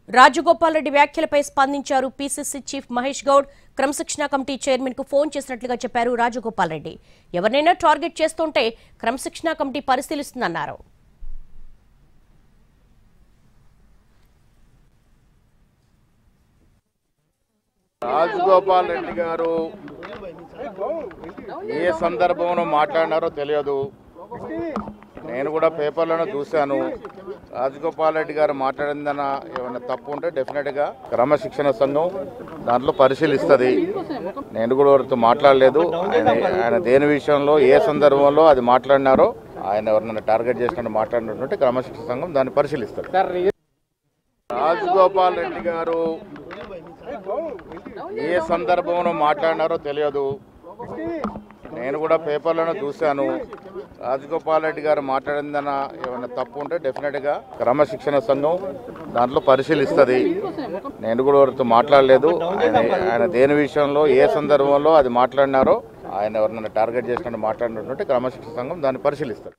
రాజగోపాల్ రెడ్డి వ్యాఖ్యలపై స్పందించారు PCC chief Mahesh Goud. క్రమశిక్షణ కమిటీ చైర్మన్ కు ఫోన్ చేసినట్లుగా చెప్పారు రాజగోపాల్ రెడ్డి. ఎవరినైనా టార్గెట్ చేస్తుంటే క్రమశిక్షణ కమిటీ పరిశీలిస్తుందన్నారు. రాజగోపాల్ రెడ్డి గారు ఏ సందర్భంలో మాట్లాడినారో తెలియదు. నేను కూడా పేపర్లను చూశాను. రాజగోపాల్ రెడ్డి గారు మాట్లాడిందన్న ఏమైనా తప్పు ఉంటే డెఫినెట్గా క్రమశిక్షణ సంఘం దాంట్లో పరిశీలిస్తుంది. నేను కూడా ఎవరితో మాట్లాడలేదు. ఆయన దేని విషయంలో ఏ సందర్భంలో అది మాట్లాడినారో, ఆయన ఎవరినైనా టార్గెట్ చేసినట్టు మాట్లాడినటువంటి క్రమశిక్షణ సంఘం దాన్ని పరిశీలిస్తుంది. రాజగోపాల్ రెడ్డి గారు ఏ సందర్భంలో మాట్లాడినారో తెలియదు. నేను కూడా పేపర్లను చూశాను. రాజగోపాల్ రెడ్డి గారు మాట్లాడిందన్న ఏమైనా తప్పు ఉంటే డెఫినెట్గా క్రమశిక్షణ సంఘం దాంట్లో పరిశీలిస్తుంది. నేను కూడా ఎవరితో మాట్లాడలేదు. ఆయన దేని విషయంలో ఏ సందర్భంలో అది మాట్లాడినారో, ఆయన ఎవరినైనా టార్గెట్ చేసినట్టు మాట్లాడినటువంటి క్రమశిక్షణ సంఘం దాన్ని పరిశీలిస్తారు.